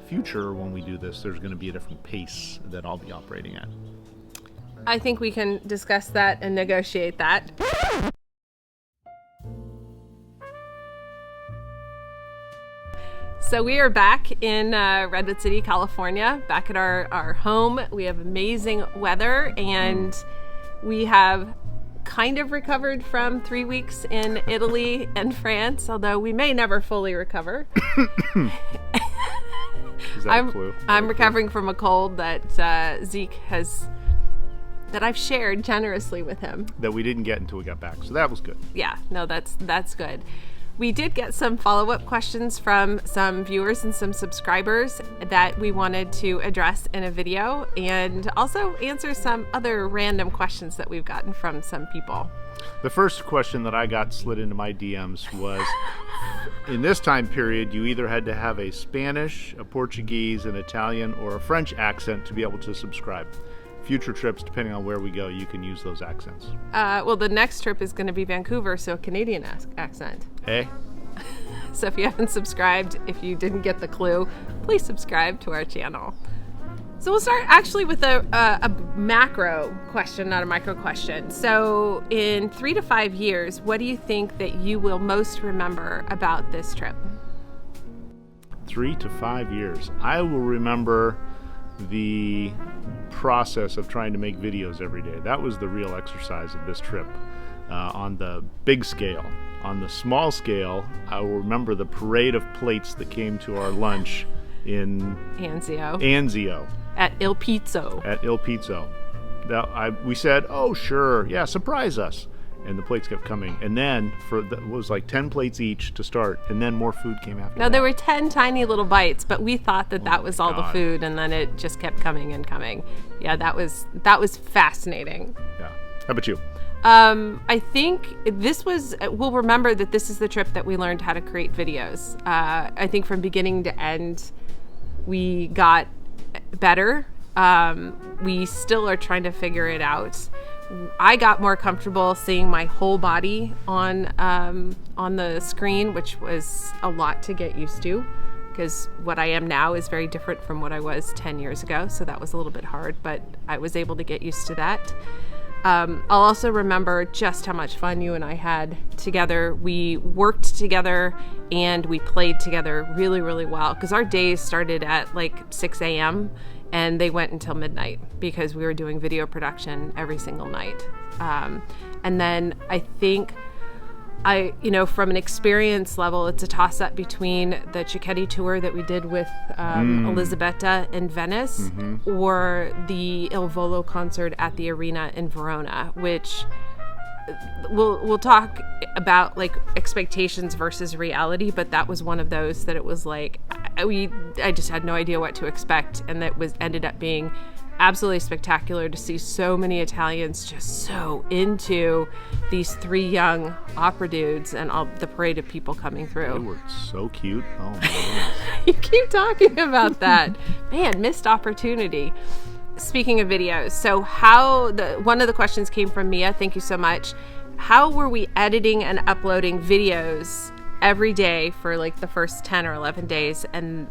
the future when we do this, there's going to be a different pace that I'll be operating at. I think we can discuss that and negotiate that. So we are back in Redwood City, California, back at our home. We have amazing weather, and we have kind of recovered from 3 weeks in Italy and France, although we may never fully recover. Is that a clue? I'm recovering from a cold that Zeke has, that I've shared generously with him. That we didn't get until we got back, so that was good. Yeah, no, that's good. We did get some follow-up questions from some viewers and some subscribers that we wanted to address in a video, and also answer some other random questions that we've gotten from some people. The first question that I got slid into my DMs was, in this time period, you either had to have a Spanish, a Portuguese, an Italian, or a French accent to be able to subscribe. Future trips, depending on where we go, you can use those accents. Well, the next trip is going to be Vancouver, so a Canadian accent. Hey? So if you haven't subscribed, if you didn't get the clue, please subscribe to our channel. So we'll start actually with a macro question, not a micro question. So in 3 to 5 years, what do you think that you will most remember about this trip? 3 to 5 years. I will remember the process of trying to make videos every day. That was the real exercise of this trip on the big scale. On the small scale, I will remember the parade of plates that came to our lunch in Anzio. At Il Pizzo. At Il Pizzo. We said, oh, sure, yeah, surprise us. And the plates kept coming. And then it was like 10 plates each to start, and then more food came after that. No, there were 10 tiny little bites, but we thought that was all the food, and then it just kept coming and coming. Yeah, that was fascinating. Yeah. How about you? I think we'll remember that this is the trip that we learned how to create videos. I think from beginning to end, we got better. We still are trying to figure it out. I got more comfortable seeing my whole body on the screen, which was a lot to get used to, because what I am now is very different from what I was 10 years ago. So that was a little bit hard, but I was able to get used to that. I'll also remember just how much fun you and I had together. We worked together and we played together really, really well, because our days started at like 6 a.m. and they went until midnight because we were doing video production every single night. And then I think from an experience level, it's a toss-up between the cicchetti tour that we did with Elisabetta in Venice, or the Il Volo concert at the arena in Verona, which we'll talk about like expectations versus reality, but that was one of those that it was like I just had no idea what to expect, and that ended up being absolutely spectacular to see so many Italians just so into these 3 young opera dudes and all the parade of people coming through. They were so cute. Oh my goodness. You keep talking about that. Man, missed opportunity. Speaking of videos, so one of the questions came from Mia. Thank you so much. How were we editing and uploading videos every day for like the first 10 or 11 days and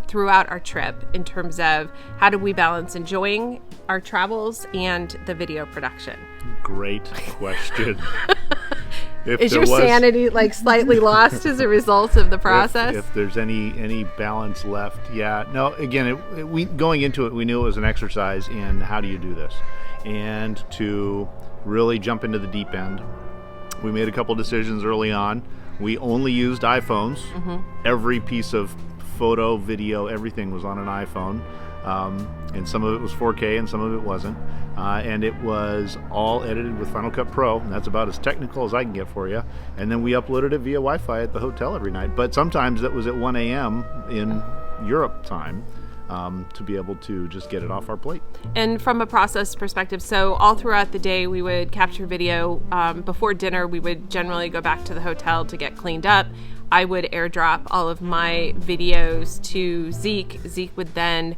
throughout our trip, in terms of how do we balance enjoying our travels and the video production? Great question. Is your sanity like slightly lost as a result of the process? If there's any balance left, yeah. No, again, going into it, we knew it was an exercise in how do you do this, and to really jump into the deep end. We made a couple decisions early on. We only used iPhones. Every piece of photo, video, everything was on an iPhone. And some of it was 4K and some of it wasn't. And it was all edited with Finalcut Pro. And that's about as technical as I can get for you. And then we uploaded it via Wi-Fi at the hotel every night. But sometimes that was at 1 a.m. in Europe time. To be able to just get it off our plate. And from a process perspective, so all throughout the day we would capture video. Before dinner we would generally go back to the hotel to get cleaned up. I would airdrop all of my videos to Zeke. Zeke would then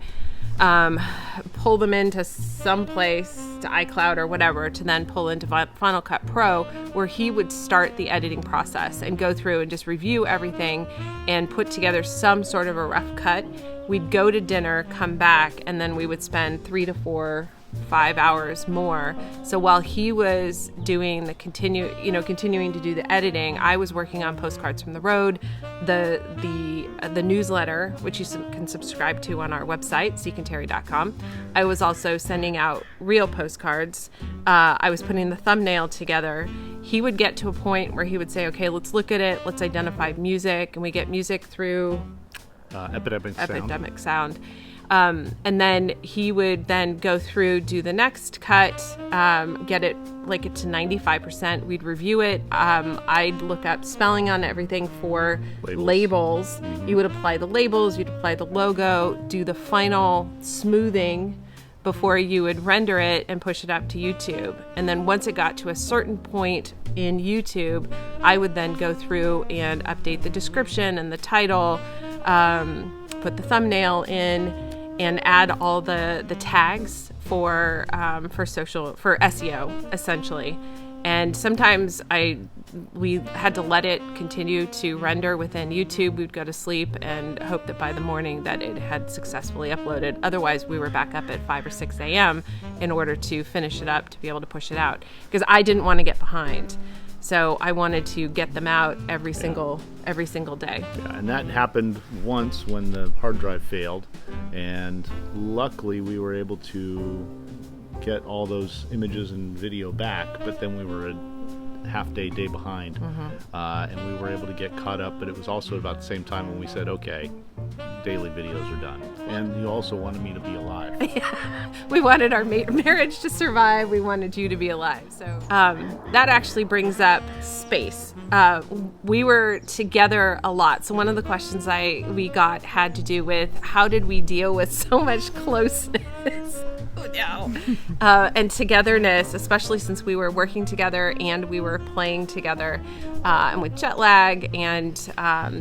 pull them into some place, to iCloud or whatever, to then pull into Finalcut Pro, where he would start the editing process and go through and just review everything and put together some sort of a rough cut. We'd go to dinner, come back, and then we would spend 3 to 4, 5 hours more. So while he was doing the continuing to do the editing, I was working on Postcards from the Road, the newsletter, which you can subscribe to on our website, zekeandterri.com. I was also sending out real postcards. I was putting the thumbnail together. He would get to a point where he would say, okay, let's look at it. Let's identify music. And we get music through Epidemic Sound. And then he would then go through, do the next cut, get it to 95%. We'd review it. I'd look up spelling on everything for labels. You would apply the labels, you'd apply the logo, do the final smoothing before you would render it and push it up to YouTube. And then once it got to a certain point in YouTube, I would then go through and update the description and the title, put the thumbnail in, and add all the tags for SEO, essentially. And sometimes we had to let it continue to render within YouTube. We'd go to sleep and hope that by the morning that it had successfully uploaded. Otherwise, we were back up at 5 or 6 a.m. in order to finish it up, to be able to push it out. Because I didn't want to get behind. So I wanted to get them out every single day. Yeah, and that happened once when the hard drive failed. And luckily, we were able to get all those images and video back, but then we were a day behind. And we were able to get caught up, but it was also about the same time when we said, okay, daily videos are done. And you also wanted me to be alive. Yeah. We wanted our marriage to survive. We wanted you to be alive. So that actually brings up space. We were together a lot. So one of the questions we got had to do with how did we deal with so much closeness? Oh, no. And togetherness, especially since we were working together and we were playing together, and with jet lag and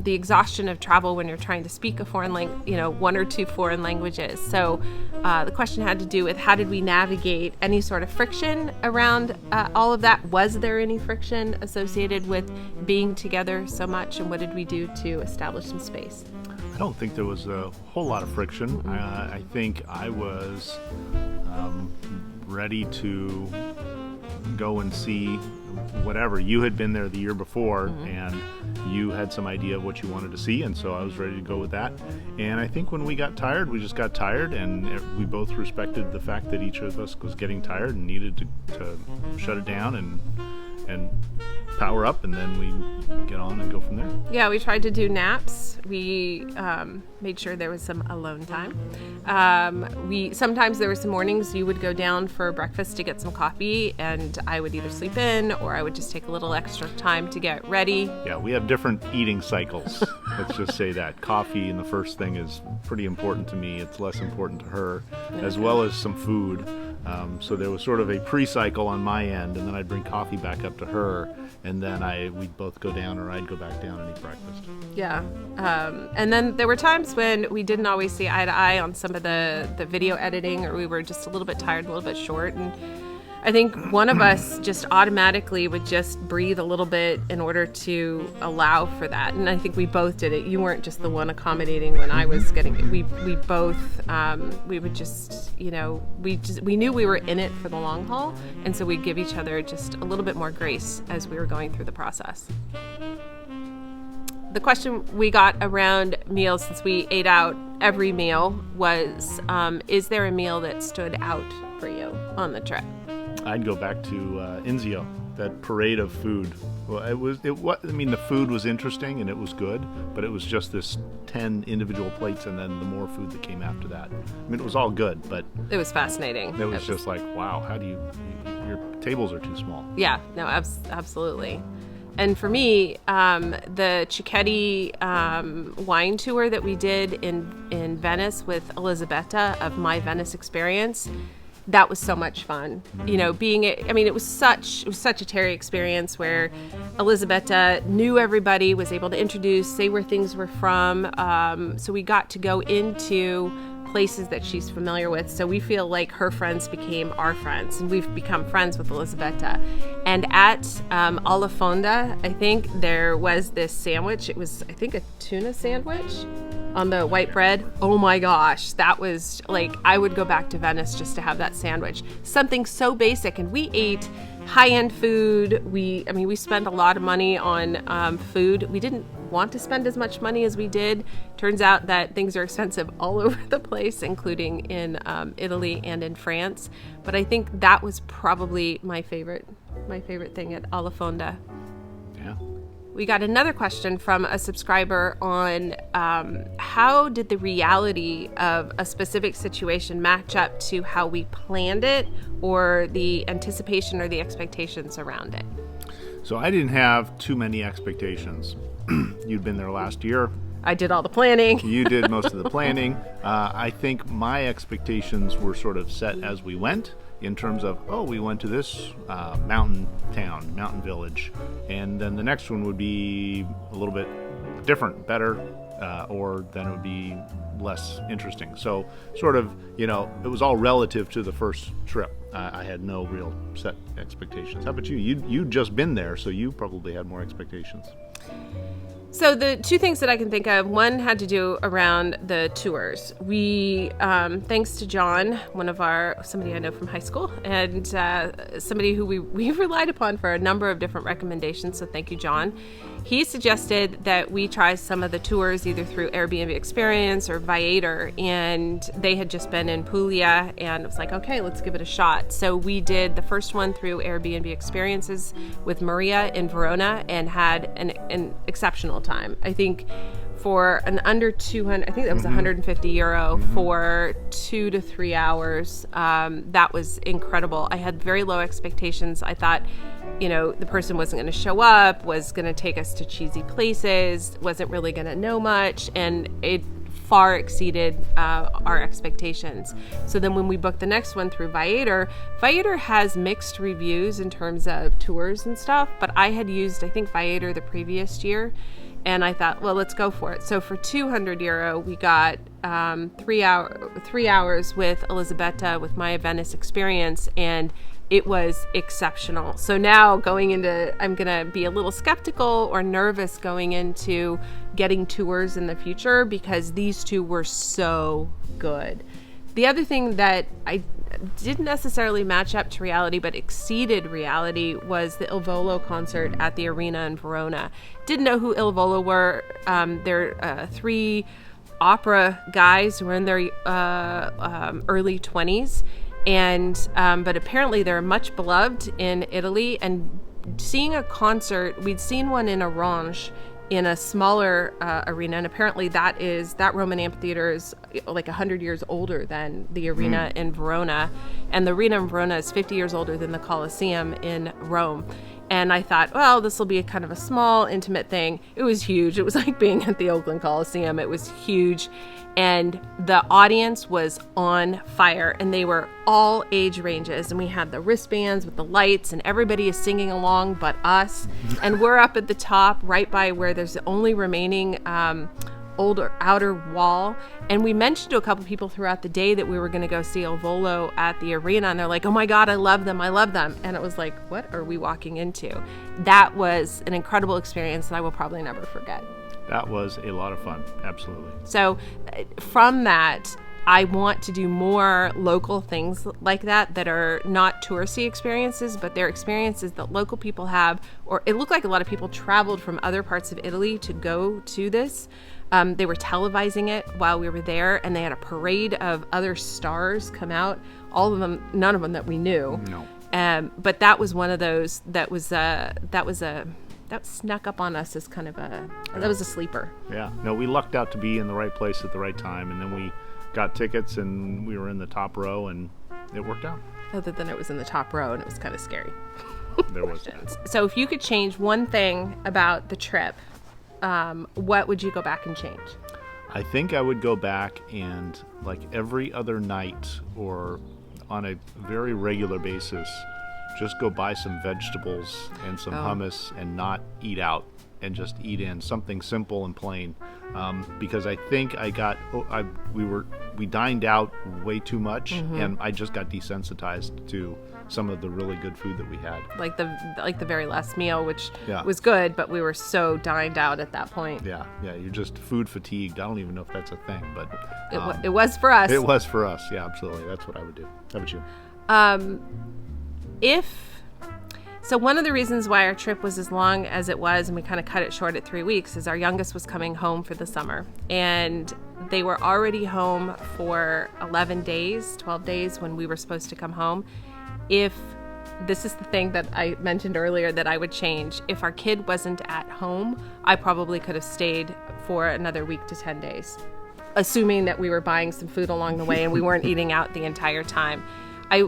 the exhaustion of travel when you're trying to speak a foreign language, 1 or 2 foreign languages. So the question had to do with how did we navigate any sort of friction around all of that? Was there any friction associated with being together so much, and what did we do to establish some space? I don't think there was a whole lot of friction. I think I was ready to go and see whatever. You had been there the year before, and you had some idea of what you wanted to see, and so I was ready to go with that. And I think when we got tired, we just got tired, and we both respected the fact that each of us was getting tired and needed to shut it down and power up, and then we get on and go from there. Yeah, we tried to do naps. We made sure there was some alone time. Sometimes there were some mornings you would go down for breakfast to get some coffee, and I would either sleep in or I would just take a little extra time to get ready. Yeah, we have different eating cycles. Let's just say that. Coffee in the first thing is pretty important to me. It's less important to her, as well as some food. So there was sort of a pre-cycle on my end, and then I'd bring coffee back up to her, and then we'd both go down, or I'd go back down and eat breakfast. Yeah. And then there were times when we didn't always see eye to eye on some of the video editing, or we were just a little bit tired, a little bit short. And I think one of us just automatically would just breathe a little bit in order to allow for that. And I think we both did it. You weren't just the one accommodating when I was getting it. We both, we would just, we knew we were in it for the long haul. And so we'd give each other just a little bit more grace as we were going through the process. The question we got around meals, since we ate out every meal, was, is there a meal that stood out for you on the trip? I'd go back to Anzio, that parade of food. Well, the food was interesting and it was good, but it was just this 10 individual plates and then the more food that came after that. I mean, it was all good, but it was fascinating. It was just like, wow, your tables are too small. Yeah, no, absolutely. And for me, the cicchetti wine tour that we did in Venice with Elisabetta of My Venice Experience, that was so much fun. It was such a Terri experience where Elisabetta knew everybody, was able to introduce, say where things were from. So we got to go into places that she's familiar with. So we feel like her friends became our friends, and we've become friends with Elisabetta. And at alla fonda, I think there was this sandwich. It was, I think, a tuna sandwich. on the white bread. Oh my gosh, that was like, I would go back to Venice just to have that sandwich. Something so basic, and we ate high-end food. We spent a lot of money on food. We didn't want to spend as much money as we did. Turns out that things are expensive all over the place, including in Italy and in France. But I think that was probably my favorite thing at alla fonda. Yeah. We got another question from a subscriber on how did the reality of a specific situation match up to how we planned it, or the anticipation or the expectations around it? So I didn't have too many expectations. You'd been there last year. I did all the planning. You did most of the planning. I think my expectations were sort of set as we went, in terms of, we went to this mountain town, mountain village, and then the next one would be a little bit different, better, or then it would be less interesting. So sort of, it was all relative to the first trip. I had no real set expectations. How about you? You'd just been there, so you probably had more expectations. So the two things that I can think of, one had to do around the tours. We, thanks to John, somebody I know from high school, and somebody who we relied upon for a number of different recommendations, so thank you, John. He suggested that we try some of the tours either through Airbnb Experience or Viator, and they had just been in Puglia, and it was like, okay, let's give it a shot. So we did the first one through Airbnb Experiences with Maria in Verona, and had an exceptional time. I think for an under 200, I think that was 150 euro for 2 to 3 hours. That was incredible. I had very low expectations. I thought, the person wasn't going to show up, was going to take us to cheesy places, wasn't really going to know much, and it far exceeded our expectations. So then when we booked the next one through Viator has mixed reviews in terms of tours and stuff, but I had used, I think, Viator the previous year, and I thought, well, let's go for it. So for 200 euro, we got 3 hours with Elisabetta with my Venice experience, and it was exceptional. So now I'm going to be a little skeptical or nervous going into getting tours in the future, because these two were so good. The other thing that I didn't necessarily match up to reality but exceeded reality was the Il Volo concert at the arena in Verona. Didn't know who Il Volo were. They're 3 opera guys who were in their early 20s. And but apparently they're much beloved in Italy, and seeing a concert, we'd seen one in Orange in a smaller arena, and apparently that Roman amphitheater is like 100 years older than the arena in Verona, and the arena in Verona is 50 years older than the Colosseum in Rome. And I thought, well, this will be a kind of a small, intimate thing. It was huge. It was like being at the Oakland Coliseum. It was huge. And the audience was on fire, and they were all age ranges. And we had the wristbands with the lights, and everybody is singing along but us. And we're up at the top, right by where there's the only remaining older outer wall. And we mentioned to a couple people throughout the day that we were going to go see Il Volo at the arena, and they're like, oh my God, I love them. And it was like, what are we walking into? That was an incredible experience that I will probably never forget. That was a lot of fun. Absolutely. So from that, I want to do more local things like that are not touristy experiences, but they're experiences that local people have, or it looked like a lot of people traveled from other parts of Italy to go to this. They were televising it while we were there, and they had a parade of other stars come out. All of them, none of them that we knew. No. But that was one of those that snuck up on us as kind of that was a sleeper. Yeah. No, we lucked out to be in the right place at the right time, and then we got tickets, and we were in the top row, and it worked out. Other than it was in the top row, and it was kind of scary. There was that. So if you could change one thing about the trip, what would you go back and change? I think I would go back and, like every other night or on a very regular basis, just go buy some vegetables and some hummus and not eat out and just eat in something simple and plain, because I think we dined out way too much, and I just got desensitized to some of the really good food that we had. Like the very last meal, which Yeah. was good, but we were so dined out at that point. Yeah, you're just food fatigued. I don't even know if that's a thing, but It was for us. it was for us. Yeah, absolutely. That's what I would do. How about you? So one of the reasons why our trip was as long as it was, and we kind of cut it short at 3 weeks, is our youngest was coming home for the summer. And they were already home for 11 days, 12 days when we were supposed to come home. This is the thing that I mentioned earlier that I would change. If our kid wasn't at home, I probably could have stayed for another week to 10 days, assuming that we were buying some food along the way and we weren't eating out the entire time. I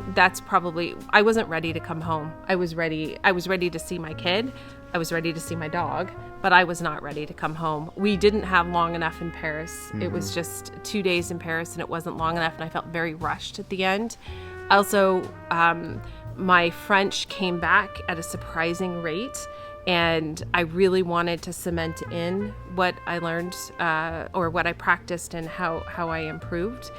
wasn't ready to come home. I was ready to see my kid. I was ready to see my dog, but I was not ready to come home. We didn't have long enough in Paris. It was just 2 days in Paris, and it wasn't long enough, and I felt very rushed at the end. Also, my French came back at a surprising rate, and I really wanted to cement in what I learned or what I practiced and how I improved.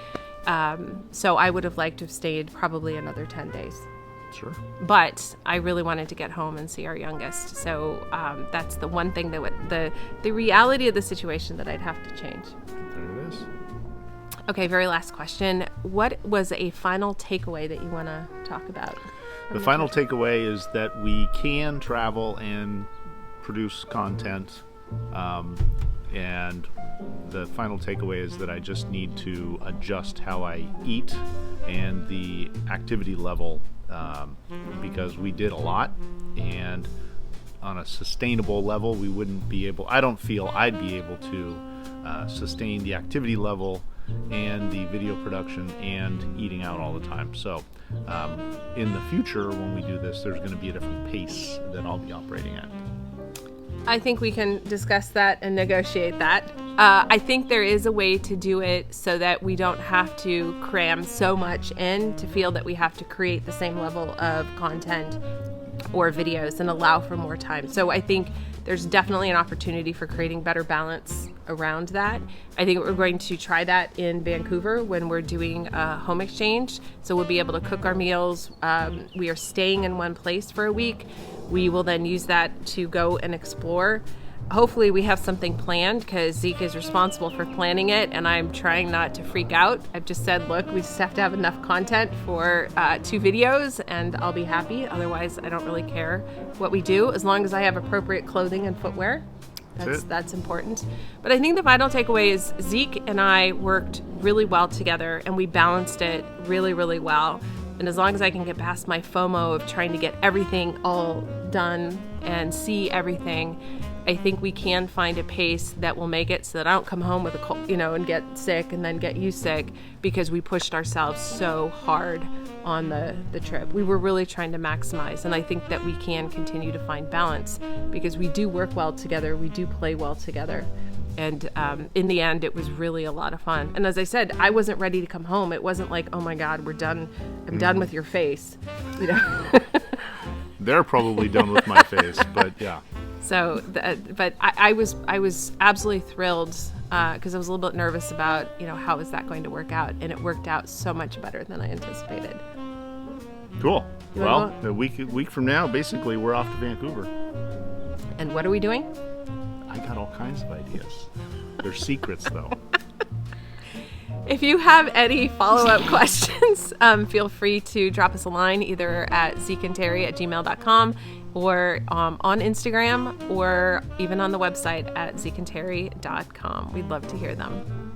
So I would have liked to have stayed probably another 10 days. Sure. But I really wanted to get home and see our youngest. So that's the one thing that the reality of the situation that I'd have to change. There it is. Okay, very last question. What was a final takeaway that you want to talk about? The final takeaway is that we can travel and produce content. And the final takeaway is that I just need to adjust how I eat and the activity level, because we did a lot, and on a sustainable level, I don't feel I'd be able to sustain the activity level and the video production and eating out all the time. So in the future, when we do this, there's going to be a different pace that I'll be operating at. I think we can discuss that and negotiate that. I think there is a way to do it so that we don't have to cram so much in to feel that we have to create the same level of content or videos and allow for more time. So I think there's definitely an opportunity for creating better balance around that. I think we're going to try that in Vancouver when we're doing a home exchange. So we'll be able to cook our meals. We are staying in one place for a week. We will then use that to go and explore. Hopefully we have something planned, because Zeke is responsible for planning it, and I'm trying not to freak out. I've just said, look, we just have to have enough content for 2 videos, and I'll be happy. Otherwise, I don't really care what we do, as long as I have appropriate clothing and footwear. That's important. But I think the final takeaway is Zeke and I worked really well together, and we balanced it really, really well. And as long as I can get past my FOMO of trying to get everything all done and see everything, I think we can find a pace that will make it so that I don't come home with a cold, and get sick and then get you sick, because we pushed ourselves so hard on the trip. We were really trying to maximize, and I think that we can continue to find balance, because we do work well together, we do play well together. And in the end, it was really a lot of fun. And as I said, I wasn't ready to come home. It wasn't like, oh my God, we're done. I'm done with your face. They're probably done with my face, but yeah. So, but I was absolutely thrilled, because I was a little bit nervous about, how is that going to work out? And it worked out so much better than I anticipated. Cool. Well, a week from now, basically, we're off to Vancouver. And what are we doing? I got all kinds of ideas. They're secrets, though. If you have any follow-up questions, feel free to drop us a line either at zekeandterri@gmail.com or on Instagram, or even on the website at zekeandterri.com. We'd love to hear them.